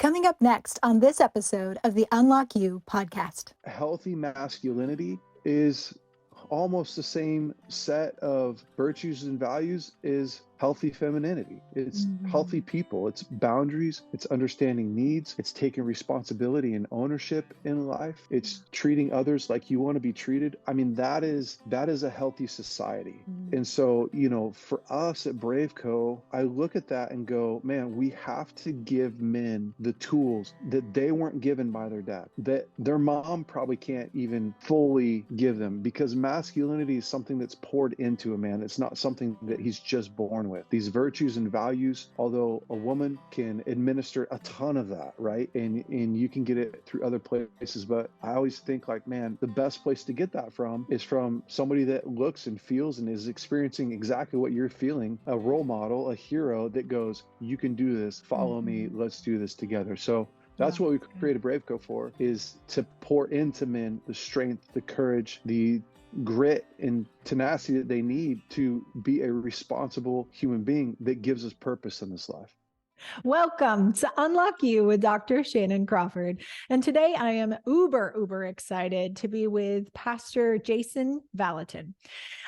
Coming up next on this episode of the Unlock You podcast. Healthy masculinity is almost the same set of virtues and values as healthy femininity. It's healthy people, it's boundaries, it's understanding needs, it's taking responsibility and ownership in life, it's treating others like you want to be treated. I mean, that is a healthy society. And so, for us at BraveCoa, I look at that and go, man, we have to give men the tools that they weren't given by their dad, that their mom probably can't even fully give them, because masculinity is something that's poured into a man. It's not something that he's just born with. These virtues and values, although a woman can administer a ton of that, right? And you can get it through other places. But I always think, like, man, the best place to get that from is from somebody that looks and feels and is experiencing exactly what you're feeling, a role model, a hero that goes, you can do this, follow me, let's do this together. So that's what we created BraveCoa for, is to pour into men the strength, the courage, the grit and tenacity that they need to be a responsible human being that gives us purpose in this life. Welcome to Unlock You with Dr. Shannon Crawford. And today I am uber excited to be with Pastor Jason Vallotton.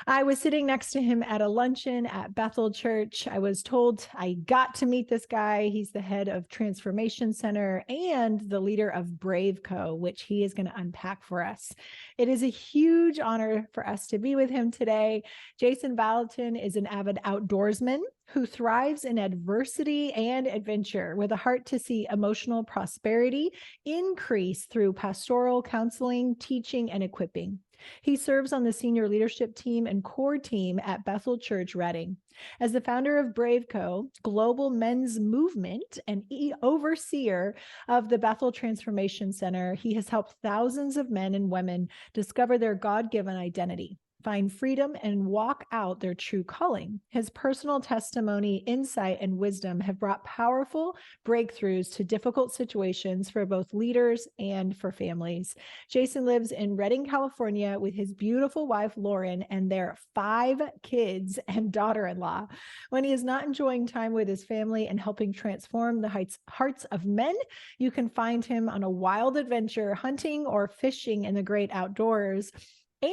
I was sitting next to him at a luncheon at Bethel Church. I was told I got to meet this guy. He's the head of Transformation Center and the leader of BraveCoa, which he is going to unpack for us. It is a huge honor for us to be with him today. Jason Vallotton is an avid outdoorsman who thrives in adversity and adventure with a heart to see emotional prosperity increase through pastoral counseling, teaching, and equipping. He serves on the senior leadership team and core team at Bethel Church, Redding. As the founder of BraveCoa, global men's movement, and overseer of the Bethel Transformation Center, he has helped thousands of men and women discover their God-given identity, find freedom, and walk out their true calling. His personal testimony, insight, and wisdom have brought powerful breakthroughs to difficult situations for both leaders and for families. Jason lives in Redding, California with his beautiful wife, Lauren, and their 5 kids and daughter-in-law. When he is not enjoying time with his family and helping transform the hearts of men, you can find him on a wild adventure, hunting or fishing in the great outdoors.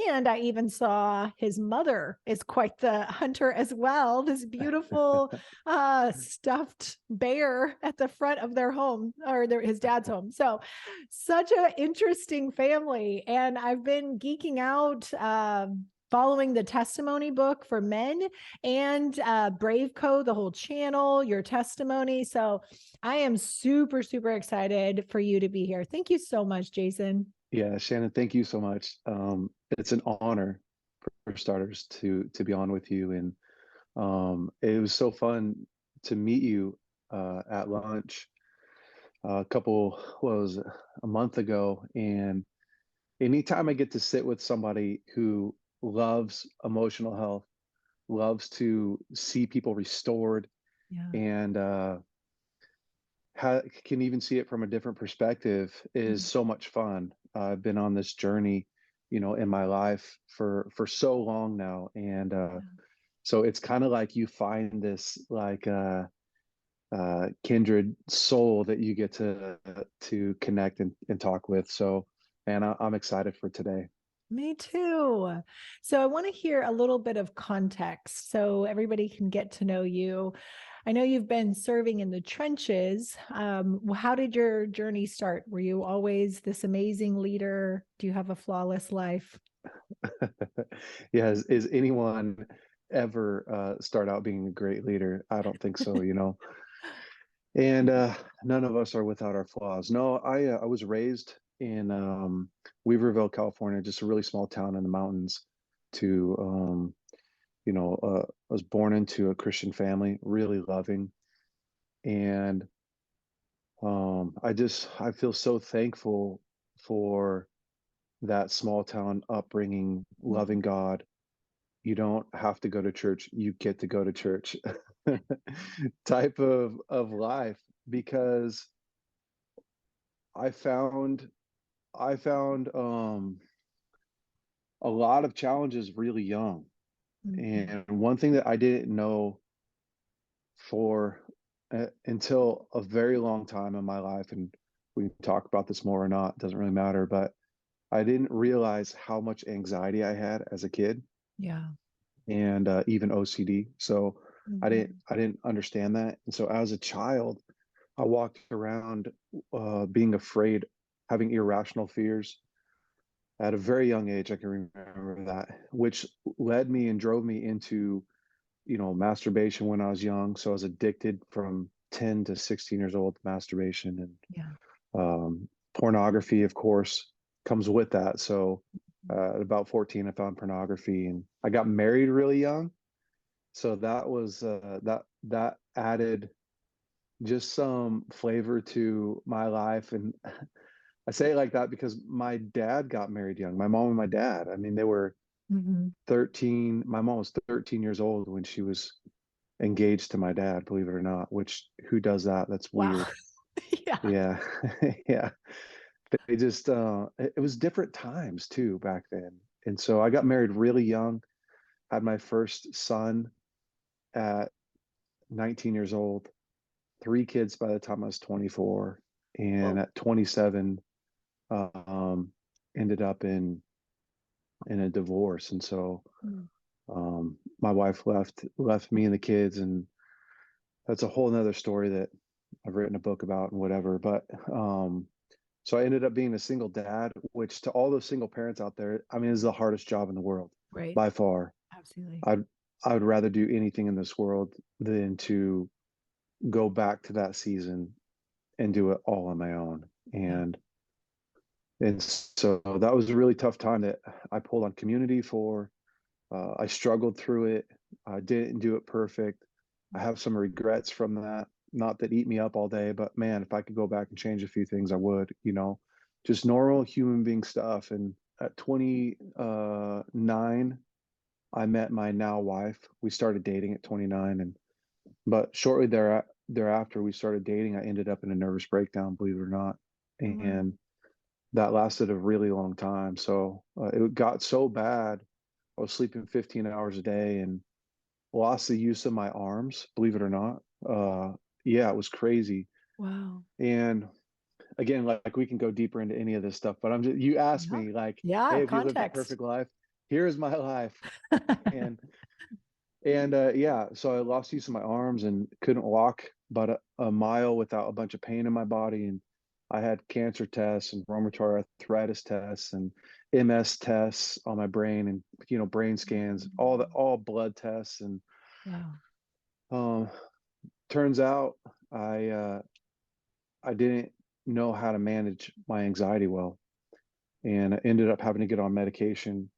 And I even saw his mother is quite the hunter as well. This beautiful stuffed bear at the front of their home, or his dad's home. So such an interesting family. And I've been geeking out following the testimony book for men and BraveCoa, the whole channel, your testimony. So I am super excited for you to be here. Thank you so much, Jason. Yeah, Shannon, thank you so much. It's an honor, for starters, to be on with you. And it was so fun to meet you at lunch a month ago. And anytime I get to sit with somebody who loves emotional health, loves to see people restored, and can even see it from a different perspective, is so much fun. I've been on this journey, in my life for so long now. And so it's kind of like you find this kindred soul that you get to connect and talk with. So, man, I'm excited for today. Me too. So I want to hear a little bit of context so everybody can get to know you. I know you've been serving in the trenches. How did your journey start? Were you always this amazing leader? Do you have a flawless life? Yeah, is anyone ever start out being a great leader? I don't think so, And none of us are without our flaws. No, I was raised in Weaverville, California, just a really small town in the mountains. I was born into a Christian family, really loving, and I feel so thankful for that small town upbringing, loving God. You don't have to go to church, you get to go to church type of life, because I found a lot of challenges really young. And one thing that I didn't know for until a very long time in my life, and we can talk about this more or not, it doesn't really matter, but I didn't realize how much anxiety I had as a kid, Yeah. and even OCD. So Mhm. I didn't understand that. And so as a child, I walked around being afraid, having irrational fears at a very young age. I can remember that, which led me and drove me into, masturbation when I was young. So I was addicted from 10 to 16 years old to masturbation, and Yeah. pornography, of course, comes with that. So at about 14, I found pornography, and I got married really young. So that was that added just some flavor to my life. And I say it like that because my dad got married young. My mom and my dad, I mean, they were Mhm. 13. My mom was 13 years old when she was engaged to my dad, believe it or not, which who does that? That's Wow. weird. Yeah. Yeah. Yeah. They just it was different times too back then. And so I got married really young, had my first son at 19 years old, three kids by the time I was 24, and Whoa. at 27 um ended up in a divorce. And so Mm. my wife left me and the kids, and that's a whole nother story that I've written a book about and whatever. But so I ended up being a single dad, which to all those single parents out there, I mean, is the hardest job in the world Right. by far. Absolutely. I'd I would rather do anything in this world than to go back to that season and do it all on my own. Yeah. And so that was a really tough time that I pulled on community for. I struggled through it. I didn't do it perfect. I have some regrets from that. Not that eat me up all day, but man, if I could go back and change a few things, I would, just normal human being stuff. And at 29, I met my now wife. We started dating at 29, but shortly thereafter we started dating, I ended up in a nervous breakdown, believe it or not. Wow. And that lasted a really long time. So it got so bad. I was sleeping 15 hours a day and lost the use of my arms, believe it or not. Yeah, it was crazy. Wow. And again, like we can go deeper into any of this stuff, but you asked Yeah. me like, Yeah. hey, if you lived a Context. perfect life, here's my life. And yeah, so I lost use of my arms and couldn't walk about a mile without a bunch of pain in my body. And I had cancer tests and rheumatoid arthritis tests and MS tests on my brain, and brain scans, all blood tests. And Wow. um, turns out I didn't know how to manage my anxiety well, and I ended up having to get on medication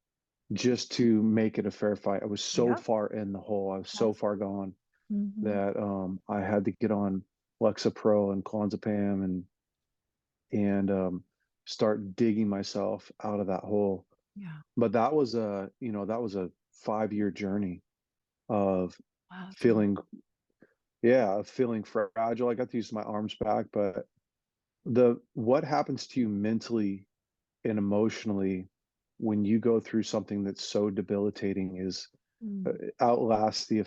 just to make it a fair fight. I was so Yeah. far in the hole. I was so Absolutely. far gone Hmm. that I had to get on Lexapro and clonazepam and start digging myself out of that hole. Yeah. But that was a 5-year journey of Wow. That's a lot. feeling, yeah, of feeling fragile. I got to use my arms back, but the what happens to you mentally and emotionally when you go through something that's so debilitating is Mm. outlasts the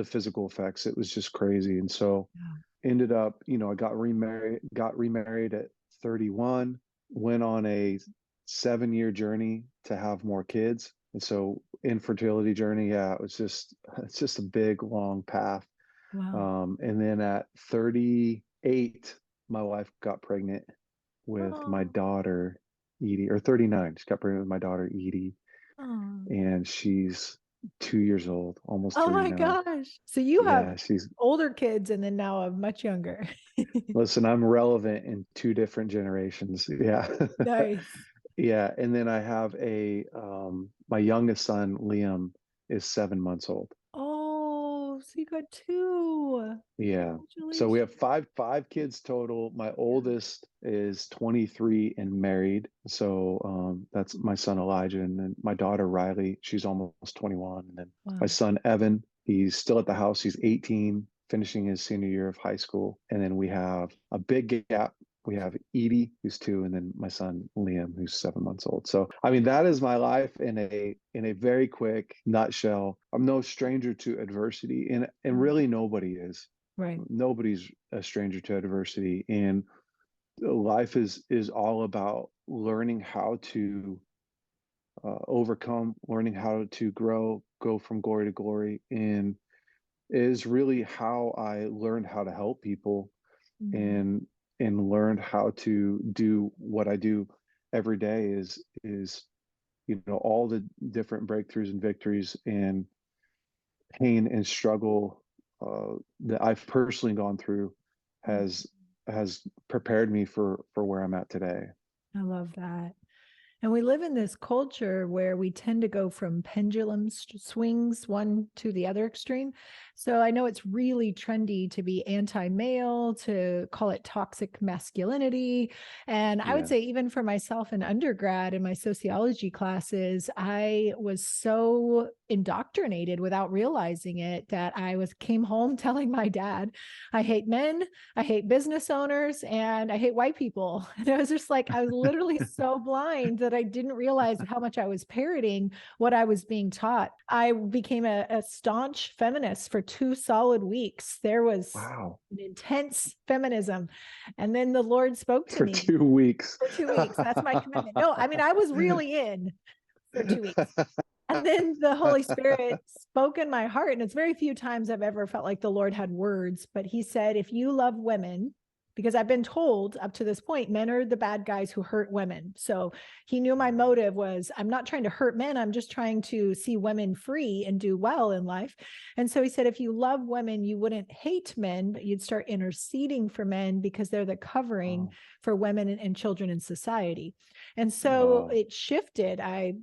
physical effects. It was just crazy. And so Yeah. ended up, I got remarried at 31, went on a 7-year journey to have more kids. And so infertility journey, yeah, it's just a big long path. Wow. And then at 38, my wife got pregnant with my Oh. daughter Edie, or 39. She got pregnant with my daughter Edie, Oh. and she's 2 years old, almost Oh three my now. gosh. So you have Yeah, she's older kids and then now a much younger. listen, I'm relevant in two different generations. Yeah. Nice. Yeah. And then I have my youngest son, Liam, is 7 months old. Oh, so you got two. Yeah. So we Congratulations. have five kids total. My oldest is 23 and married. So that's my son Elijah, and then my daughter Riley, she's almost 21. And then my Wow. son Evan, he's still at the house. He's 18, finishing his senior year of high school. And then we have a big gap. We have Edie, who's 2, and then my son Liam, who's 7 months old. So I mean, that is my life in a very quick nutshell. I'm no stranger to adversity, and really nobody is. Right. Nobody's a stranger to adversity, and life is all about learning how to overcome, learning how to grow, go from glory to glory, and is really how I learned how to help people, Mhm. and learned how to do what I do every day is all the different breakthroughs and victories and pain and struggle that I've personally gone through Mm. has prepared me for where I'm at today. I love that. And we live in this culture where we tend to go from pendulum swings one to the other extreme. So I know it's really trendy to be anti-male, to call it toxic masculinity. And I would Yeah, say even for myself in undergrad in my sociology classes, I was so indoctrinated without realizing it that came home telling my dad, I hate men, I hate business owners, and I hate white people. And I was just like, I was literally so blind that I didn't realize how much I was parroting what I was being taught. I became a staunch feminist for 2 solid weeks. There was wow. an intense feminism. And then the Lord spoke to For me 2 weeks. for 2 weeks. That's my commitment. No, I mean, I was really in for 2 weeks. And then the Holy Spirit spoke in my heart. And it's very few times I've ever felt like the Lord had words, but he said, if you love women, because I've been told up to this point, men are the bad guys who hurt women. So he knew my motive was, I'm not trying to hurt men. I'm just trying to see women free and do well in life. And so he said, if you love women, you wouldn't hate men, but you'd start interceding for men because they're the covering Wow. for women and children in society. And so Wow. it shifted. I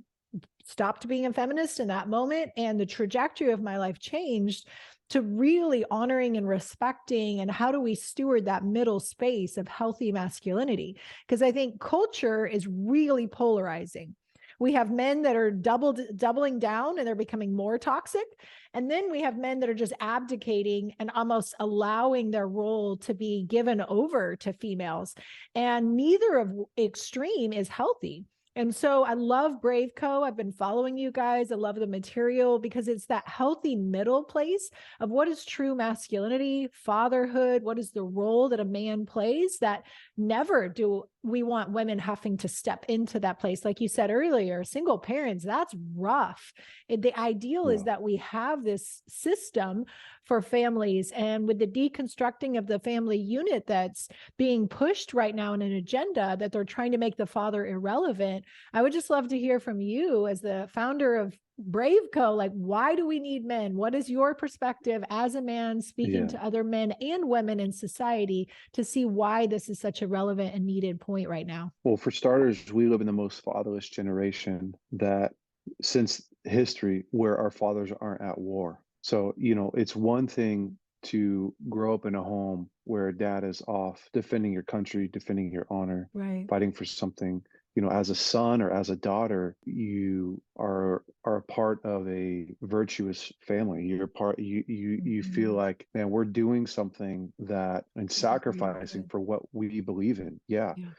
stopped being a feminist in that moment, and the trajectory of my life changed to really honoring and respecting, and how do we steward that middle space of healthy masculinity? Because I think culture is really polarizing. We have men that are doubling down and they're becoming more toxic. And then we have men that are just abdicating and almost allowing their role to be given over to females. And neither of extreme is healthy. And so I love BraveCoa. I've been following you guys. I love the material because it's that healthy middle place of what is true masculinity, fatherhood, what is the role that a man plays, that never do we want women having to step into that place. Like you said earlier, single parents, that's rough. The ideal is Yeah. that we have this system for families, and with the deconstructing of the family unit that's being pushed right now in an agenda that they're trying to make the father irrelevant, I would just love to hear from you as the founder of BraveCoa. Like, why do we need men? What is your perspective as a man speaking Yeah. to other men and women in society to see why this is such a relevant and needed point right now? Well, for starters, we live in the most fatherless generation that since history where our fathers aren't at war. So, it's one thing to grow up in a home where dad is off defending your country, defending your honor, Right. fighting for something. As a son or as a daughter, you are a part of a virtuous family. You're part you feel Mhm. like, man, we're doing something that and For the greater sacrificing good. for what we believe in. Yeah. Yeah.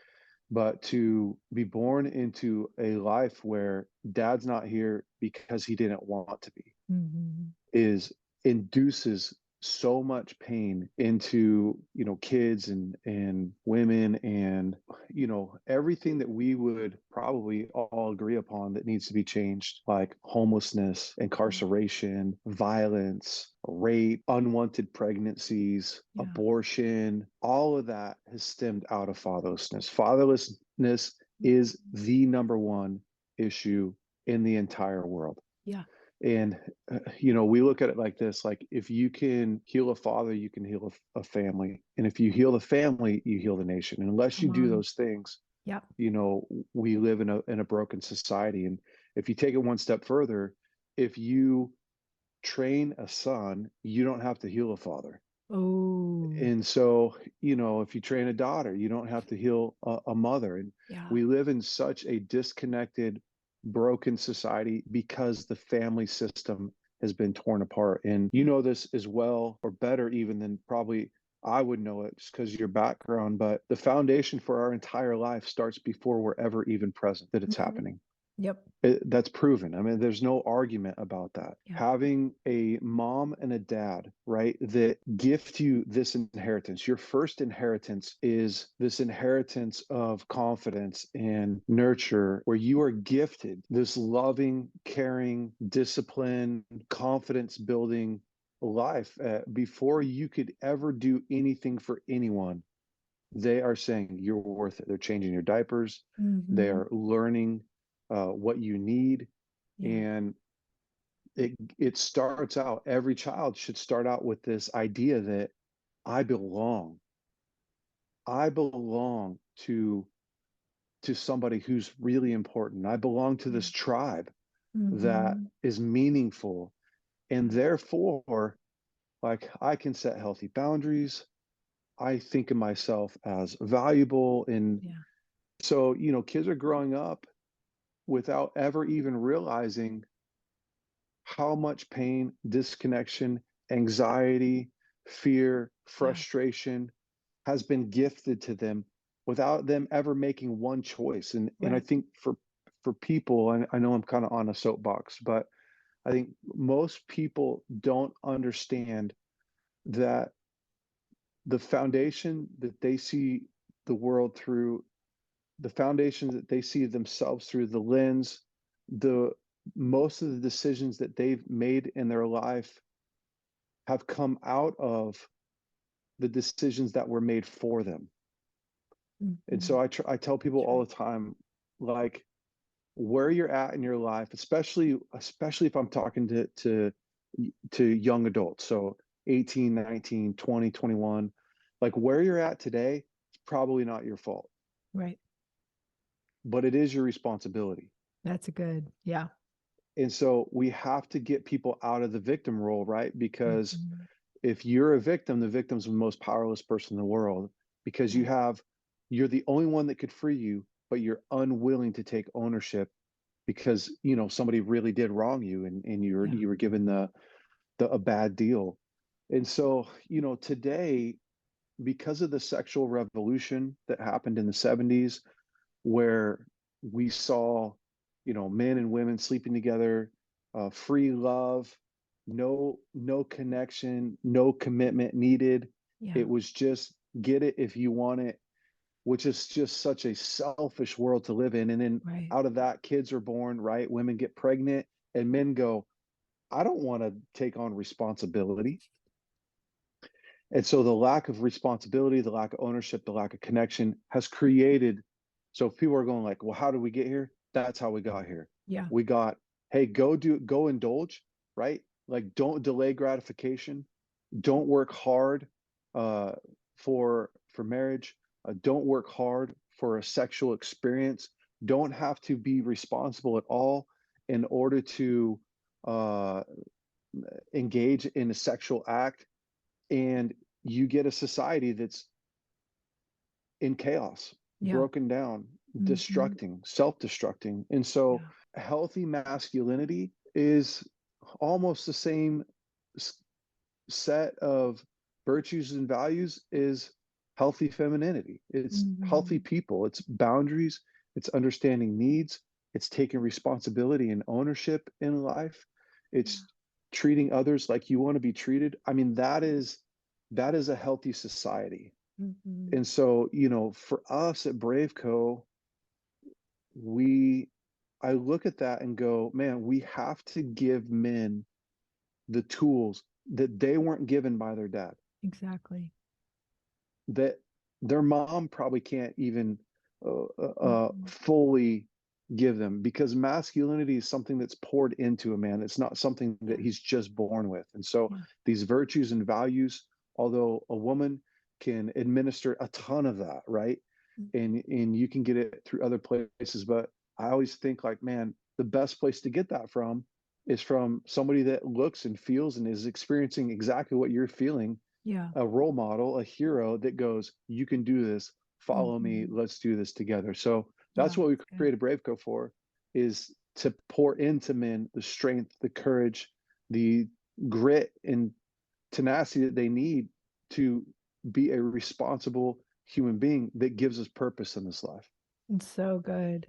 But to be born into a life where dad's not here because he didn't want to be Mhm. is induces so much pain into kids and women, and everything that we would probably all agree upon that needs to be changed, like homelessness, incarceration, violence, rape, unwanted pregnancies, Yeah. abortion. All of that has stemmed out of fatherlessness. Fatherlessness is the number one issue in the entire world. Yeah. And we look at it like this: like, if you can heal a father, you can heal a family, and if you heal the family, you heal the nation. And unless you Come do on. those things, Yep. we live in a broken society. And if you take it one step further, if you train a son, you don't have to heal a father. Oh, And so, if you train a daughter, you don't have to heal a mother. And yeah. we live in such a disconnected, broken society because the family system has been torn apart. And you know this as well, or better even than probably I would know it, just because of your background. But the foundation for our entire life starts before we're ever even present that it's Mhm. happening. Yep. That's proven. I mean, there's no argument about that. Yeah. Having a mom and a dad, right, that gift you this inheritance. Your first inheritance is this inheritance of confidence and nurture, where you are gifted this loving, caring, discipline, confidence building life. Before you could ever do anything for anyone, they are saying you're worth it. They're changing your diapers. They Mm-hmm. are learning what you need. Yeah. And it starts out, every child should start out with this idea that I belong. I belong to somebody who's really important. I belong to this tribe that Mm-hmm. is meaningful. And therefore, like, I can set healthy boundaries. I think of myself as valuable. And Yeah. so, kids are growing up without ever even realizing how much pain, disconnection, anxiety, fear, Yeah. frustration has been gifted to them without them ever making one choice. And I Right. think for people, and I know I'm kind of on a soapbox, but I think most people don't understand that the foundation that they see the world through, the foundation that they see themselves through, the lens, the most of the decisions that they've made in their life have come out of the decisions that were made for them. And Mm-hmm. so I tell people That's all right. the time, like, where you're at in your life, especially if I'm talking to young adults, so 18, 19, 20, 21, like, where you're at today, it's probably not your fault, Right. but it is your responsibility. That's a good. Yeah. And so we have to get people out of the victim role, right? Because Mm-hmm. if you're a victim, the victim's the most powerless person in the world, because Yeah. you're the only one that could free you, but you're unwilling to take ownership because somebody really did wrong you, and Yeah. you were given a bad deal. And so, today, because of the sexual revolution that happened in the 70s, where we saw, men and women sleeping together, free love, no connection, no commitment needed. Yeah. It was just get it if you want it, which is just such a selfish world to live in. And then Right. out of that, kids are born, right? Women get pregnant, and men go, I don't want to take on responsibility. And so the lack of responsibility, the lack of ownership, the lack of connection has created. So if people are going like, well, how did we get here? That's how we got here. Yeah. We got, hey, go indulge, right? Like, don't delay gratification. Don't work hard uh, for marriage. Don't work hard for a sexual experience. Don't have to be responsible at all in order to uh, engage in a sexual act. And you get a society that's in chaos, Yeah. broken down, Mm-hmm. destructing, self-destructing. And so Yeah. healthy masculinity is almost the same set of virtues and values is healthy femininity. It's healthy Mm-hmm. people, it's boundaries, it's understanding needs, it's taking responsibility and ownership in life, Yeah. it's treating others like you want to be treated. I mean, that is a healthy society. Mm-hmm. And so, for us at BraveCoa, we I look at that and go, man, we have to give men the tools that they weren't given by their dad, Exactly. that their mom probably can't even Mm-hmm. fully give them, because masculinity is something that's poured into a man. It's not something that Yeah. he's just born with. And so Yeah. these virtues and values, although a woman can administer a ton of that, right? And you can get it through other places, but I always think like, man, the best place to get that from is from somebody that looks and feels and is experiencing exactly what you're feeling, Yeah. a role model, a hero that goes, you can do this, follow me, Mm-hmm. let's do this together. So that's Yeah. what we That's good. created BraveCoa for, is to pour into men the strength, the courage, the grit and tenacity that they need to be a responsible human being that gives us purpose in this life. It's so good.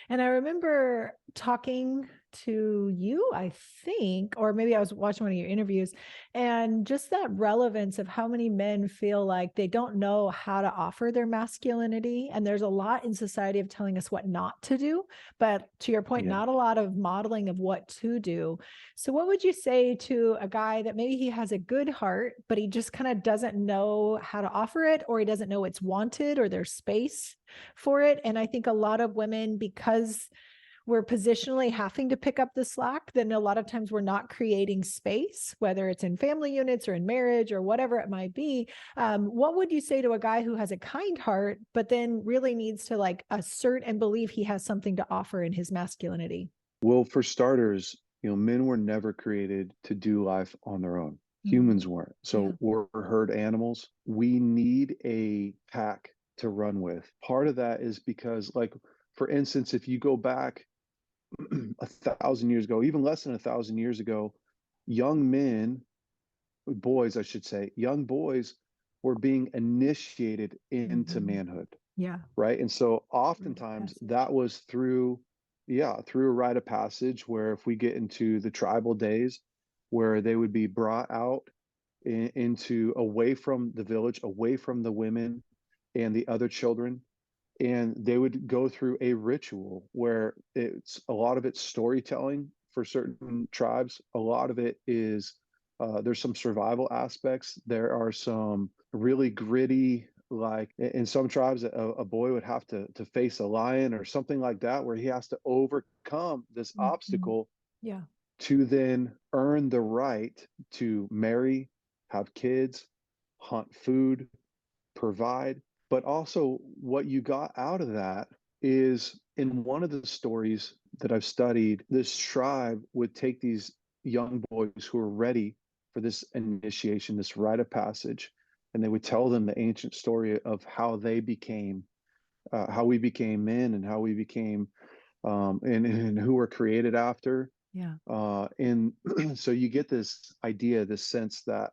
And I remember talking to you, I think, or maybe I was watching one of your interviews, and just that relevance of how many men feel like they don't know how to offer their masculinity. And there's a lot in society of telling us what not to do. But to your point, Yeah. not a lot of modeling of what to do. So, what would you say to a guy that maybe he has a good heart, but he just kind of doesn't know how to offer it, or he doesn't know it's wanted or there's space for it? And I think a lot of women, because we're positionally having to pick up the slack, then a lot of times we're not creating space, whether it's in family units or in marriage or whatever it might be. What would you say to a guy who has a kind heart, but then really needs to like assert and believe he has something to offer in his masculinity? Well, for starters, men were never created to do life on their own. Humans weren't. Yeah. So we're herd animals. We need a pack to run with. Part of that is because, like, for instance, if you go back 1,000 years ago, even less than 1,000 years ago, young men, boys, I should say, young boys were being initiated into manhood, Yeah. right? And so Rite of oftentimes passage. that was through, yeah, through a rite of passage, where if we get into the tribal days, where they would be brought out into away from the village, away from the women and the other children, and they would go through a ritual where it's a lot of it's storytelling for certain tribes. A lot of it is there's some survival aspects. There are some really gritty, like in some tribes, a boy would have to face a lion or something like that, where he has to overcome this Mhm. obstacle Yeah. to then earn the right to marry, have kids, hunt food, provide. But also, what you got out of that is, in one of the stories that I've studied, this tribe would take these young boys who are ready for this initiation, this rite of passage, and they would tell them the ancient story of how they became, how we became men, and how we became, and who were created after. Yeah. And so you get this idea, this sense that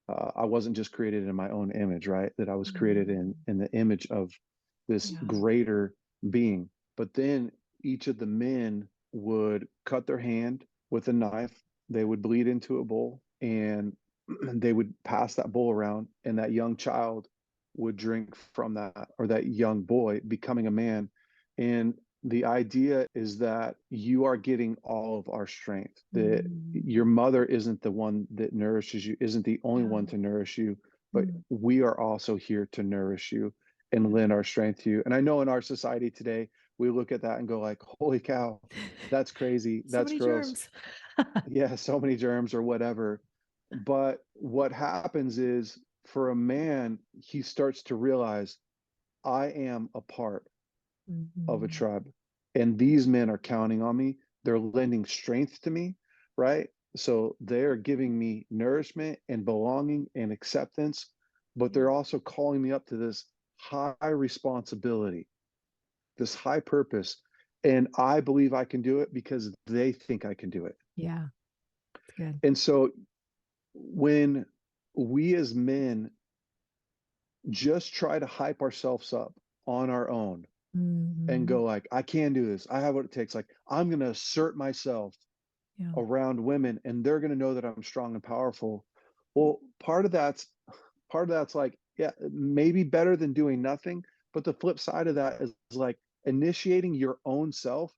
I wasn't just created in my own image, right? That I was created in the image of this Yeah. greater being. But then each of the men would cut their hand with a knife. They would bleed into a bowl, and they would pass that bowl around, and that young child would drink from that, or that young boy becoming a man. And the idea is that you are getting all of our strength, that Mm. your mother isn't the one that nourishes you, isn't the only Yeah. one to nourish you, but Mm. we are also here to nourish you and lend our strength to you. And I know in our society today, we look at that and go like, holy cow, that's crazy. So That's many gross. germs. Yeah, so many germs or whatever. But what happens is, for a man, he starts to realize, I am a part of a Mhm. tribe, and these men are counting on me. They're lending strength to me, right? So they're giving me nourishment and belonging and acceptance, but Yeah. they're also calling me up to this high responsibility, this high purpose. And I believe I can do it because they think I can do it. Yeah. It's good. And so when we as men just try to hype ourselves up on our own and Mhm. go like, I can do this, I have what it takes, like I'm going to assert myself Yeah. around women and they're going to know that I'm strong and powerful. Well, part of that's like, yeah, maybe better than doing nothing, but the flip side of that is like, initiating your own self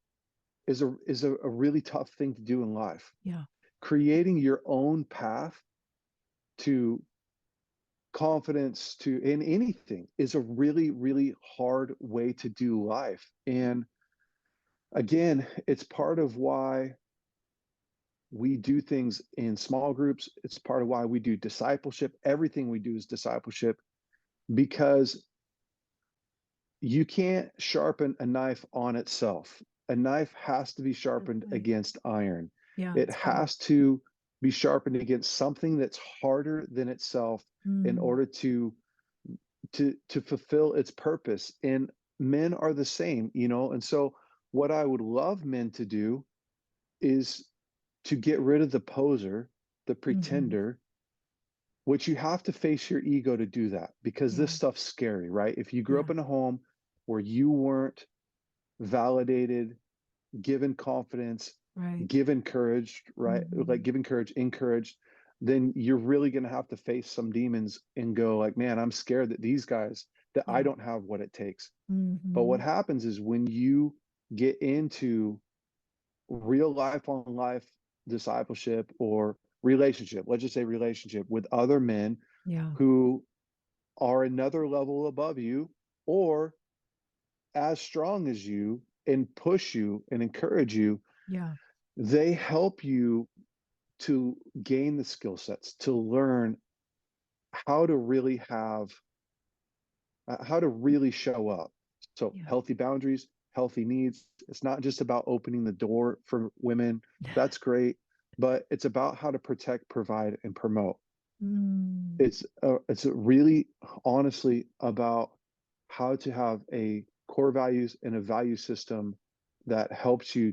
is a really tough thing to do in life. Yeah. Creating your own path to confidence, to in anything, is a really, really hard way to do life. And again, it's part of why we do things in small groups. It's part of why we do discipleship. Everything we do is discipleship, because you can't sharpen a knife on itself. A knife has to be Good sharpened point. against iron. Yeah. It It's good. has to be sharpened against something that's harder than itself, in Mm. order to fulfill its purpose. And men are the same, and so what I would love men to do is to get rid of the poser, the Mhm. pretender, which you have to face your ego to do that, because this Yeah. stuff's scary, right? If you grew Yeah. up in a home where you weren't validated, given confidence, Right. given courage, right? Mm-hmm. Like given courage, encouraged, then you're really going to have to face some demons and go like, man, I'm scared that these guys, that I Yeah. don't have what it takes. But Mm-hmm. what happens is when you get into real life on life discipleship or relationship, let's just say relationship with other men Yeah. who are another level above you or as strong as you and push you and encourage you, Yeah. they help you to gain the skill sets, to learn how to really have, how to really show up. So Yeah. healthy boundaries, healthy needs. It's not just about opening the door for women. That's great, but it's about how to protect, provide, and promote. Mm. It's really honestly about how to have a core values and a value system that helps you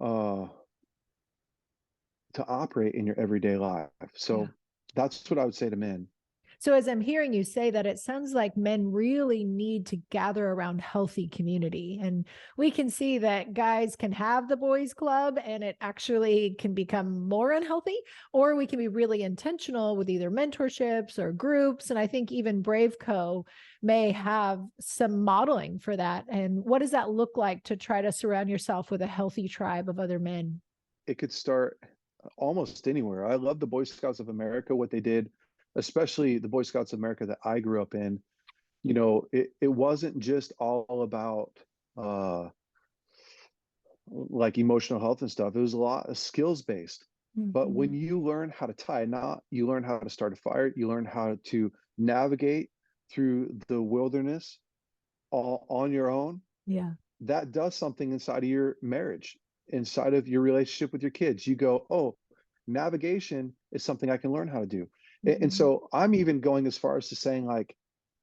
uh, to operate in your everyday life. Yeah. So that's what I would say to men. So as I'm hearing you say that, it sounds like men really need to gather around healthy community. And we can see that guys can have the boys club and it actually can become more unhealthy, or we can be really intentional with either mentorships or groups. And I think even BraveCoa may have some modeling for that. And what does that look like to try to surround yourself with a healthy tribe of other men? It could start almost anywhere. I love the Boy Scouts of America, what they did, especially the Boy Scouts of America that I grew up in. You know, it wasn't just all about uh, like emotional health and stuff. It was a lot of skills based. But Mm-hmm. when you learn how to tie a knot, you learn how to start a fire, you learn how to navigate through the wilderness all on your own, Yeah. that does something inside of your marriage, inside of your relationship with your kids. You go, oh, navigation is something I can learn how to do. And Mm-hmm. so I'm even going as far as to saying, like,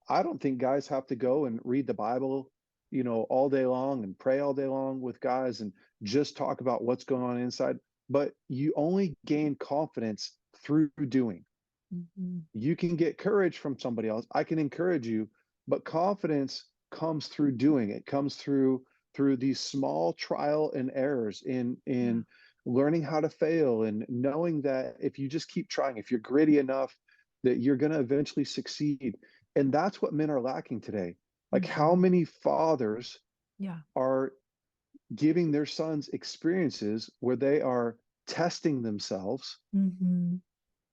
I don't think guys have to go and read the Bible, you know, all day long and pray all day long with guys and just talk about what's going on inside. But you only gain confidence through doing. Mm-hmm. You can get courage from somebody else. I can encourage you, but confidence comes through doing. It comes through these small trial and errors Yeah. in learning how to fail and knowing that if you just keep trying, if you're gritty enough, that you're going to eventually succeed. And that's what men are lacking today. Like how Mm-hmm. many fathers Yeah. are giving their sons experiences where they are testing themselves, Mm-hmm.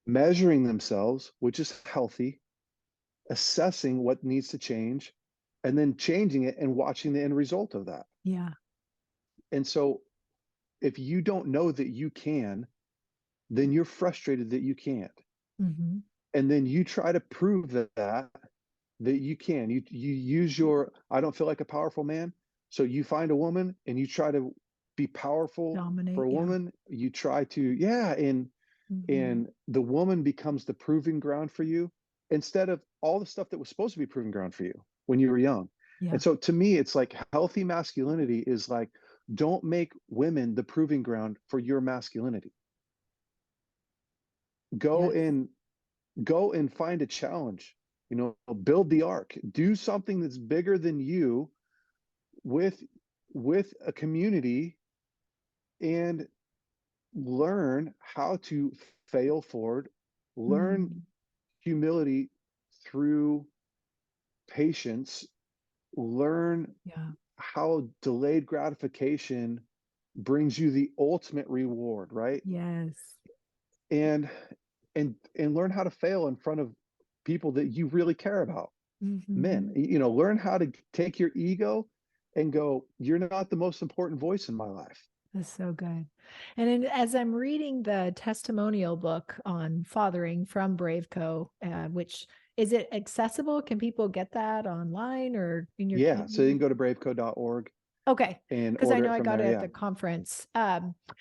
measuring themselves, which is healthy, assessing what needs to change, and then changing it and watching the end result of that. Yeah. And so if you don't know that you can, then you're frustrated that you can't. Mm-hmm. And then you try to prove that you can. You use your I don't feel like a powerful man. So you find a woman and you try to be powerful for Dominate. a Yeah. woman. You try to, yeah, Mm-hmm. and the woman becomes the proving ground for you instead of all the stuff that was supposed to be proving ground for you when you were young. Yeah. And so to me, it's like healthy masculinity is like, don't make women the proving ground for your masculinity. Go Yes. and go and find a challenge, you know, build the ark, do something that's bigger than you with a community and learn how to fail forward, learn Mm. humility through patience, learn Yeah. how delayed gratification brings you the ultimate reward, right? Yes. And and learn how to fail in front of people that you really care about. Men, Mm-hmm. you know, learn how to take your ego and go, you're not the most important voice in my life. That's so good. And then as I'm reading the testimonial book on fathering from BraveCoa, which is it accessible? Can people get that online or in your Yeah, so you community? can go to bravecoa.org Okay, and because I order know it I from got there. it at Yeah. the conference.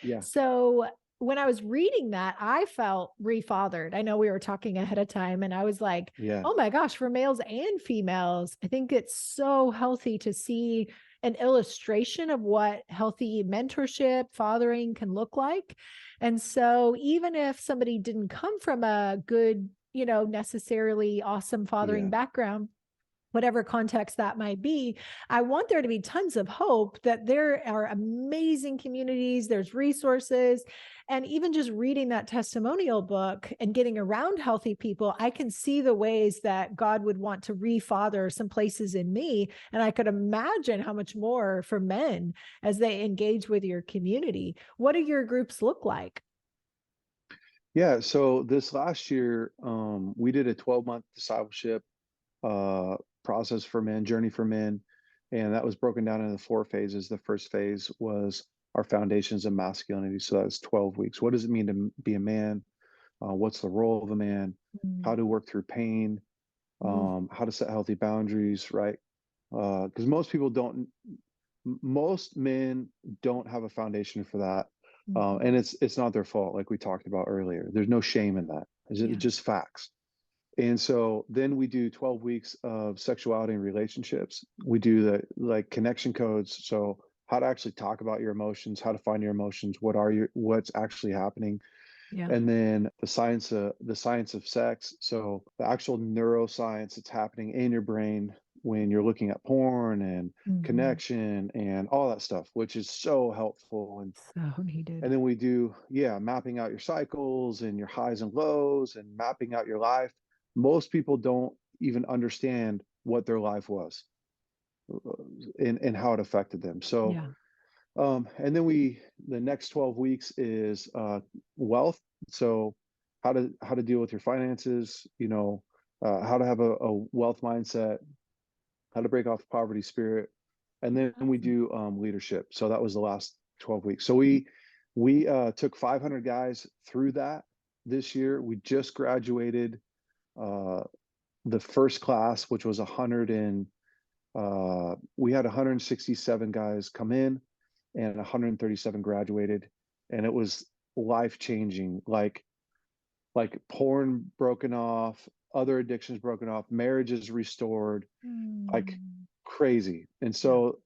Yeah. So when I was reading that, I felt refathered. I know we were talking ahead of time, and I was like, Yeah. oh my gosh, for males and females, I think it's so healthy to see an illustration of what healthy mentorship, fathering can look like. And so even if somebody didn't come from a good, necessarily awesome fathering Yeah. background, whatever context that might be. I want there to be tons of hope that there are amazing communities, there's resources. And even just reading that testimonial book and getting around healthy people, I can see the ways that God would want to refather some places in me. And I could imagine how much more for men as they engage with your community. What do your groups look like? Yeah, so this last year, we did a 12-month discipleship uh, process for men, journey for men, and that was broken down into 4 phases. The first phase was our foundations of masculinity. So that's 12 weeks. What does it mean to be a man? What's the role of a man? How to work through pain? How to set healthy boundaries, right? Because most men don't have a foundation for that. And it's not their fault, like we talked about earlier. There's no shame in that. It's just facts. And so then we do 12 weeks of sexuality and relationships. We do the like connection codes. So how to actually talk about your emotions, how to find your emotions, what's actually happening. Yeah. And then the science of sex. So the actual neuroscience that's happening in your brain when you're looking at porn and connection and all that stuff, which is so helpful. So needed. And then we do, mapping out your cycles and your highs and lows and mapping out your life. Most people don't even understand what their life was and how it affected them. So, Yeah. and then the next 12 weeks is wealth. So how to deal with your finances, how to have a wealth mindset, how to break off the poverty spirit. And then we do leadership. So that was the last 12 weeks. So we took 500 guys through that this year. We just graduated the first class, which was 100 and we had 167 guys come in and 137 graduated, and it was life changing. Like porn broken off, other addictions broken off, marriages restored, like crazy. And so,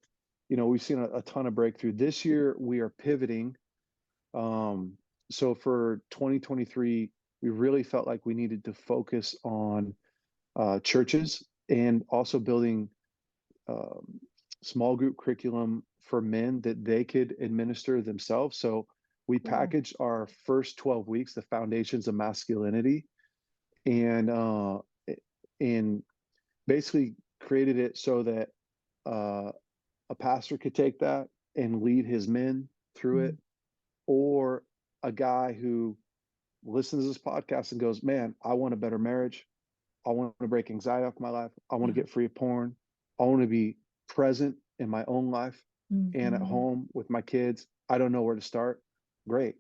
we've seen a ton of breakthrough. This year we are pivoting. So for 2023, we really felt like we needed to focus on churches and also building small group curriculum for men that they could administer themselves. So we packaged our first 12 weeks, the foundations of masculinity, and basically created it so that a pastor could take that and lead his men through it, or a guy who listens to this podcast and goes, man, I want a better marriage. I want to break anxiety off my life. I want to get free of porn. I want to be present in my own life and at home with my kids. I don't know where to start. Great.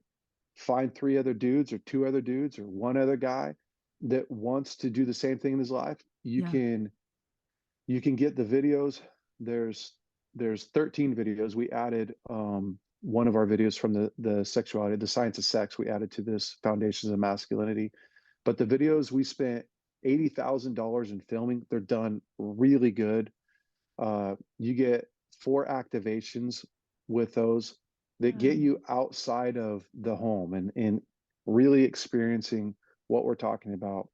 Find 3 other dudes or 2 other dudes or 1 other guy that wants to do the same thing in his life. You can get the videos. There's 13 videos. We added one of our videos from the sexuality, the science of sex, we added to this foundations of masculinity. But the videos, we spent $80,000 in filming. They're done really good. You get 4 activations with those that get you outside of the home and really experiencing what we're talking about.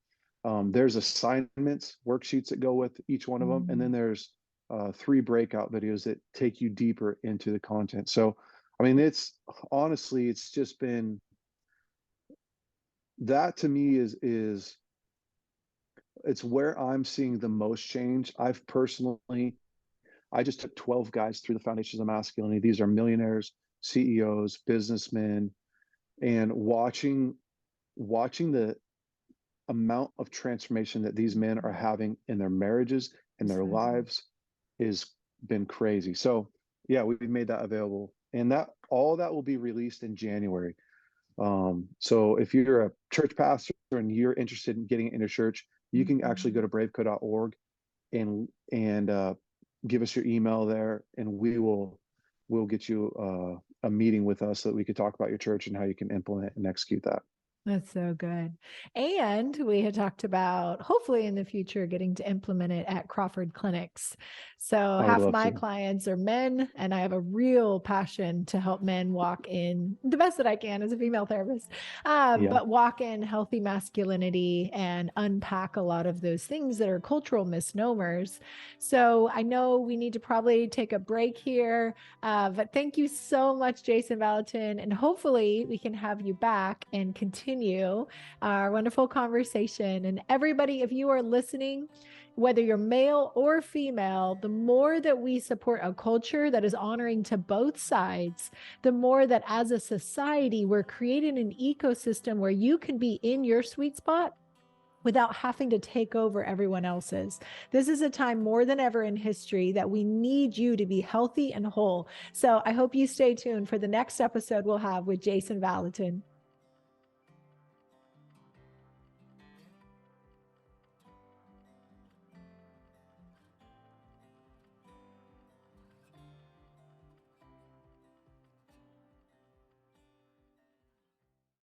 There's assignments, worksheets that go with each one of them. And then there's 3 breakout videos that take you deeper into the content. So, I mean, it's just been, that to me is it's where I'm seeing the most change. I just took 12 guys through the foundations of masculinity. These are millionaires, CEOs, businessmen, and watching the amount of transformation that these men are having in their marriages and their lives has been crazy. So yeah, we've made that available, and all that will be released in January. So if you're a church pastor and you're interested in getting into church, you can actually go to bravecoa.org and give us your email there, and we'll get you a meeting with us so that we could talk about your church and how you can implement and execute that. That's so good. And we had talked about hopefully in the future getting to implement it at Crawford clinics. So I would half love my to. clients are men, and I have a real passion to help men walk in the best that I can as a female therapist, Yeah. but walk in healthy masculinity and unpack a lot of those things that are cultural misnomers. So I know we need to probably take a break here. But thank you so much, Jason Vallotton. And hopefully we can have you back and continue our wonderful conversation. And everybody, if you are listening, whether you're male or female, the more that we support a culture that is honoring to both sides, the more that as a society, we're creating an ecosystem where you can be in your sweet spot without having to take over everyone else's. This is a time more than ever in history that we need you to be healthy and whole. So I hope you stay tuned for the next episode we'll have with Jason Vallotton.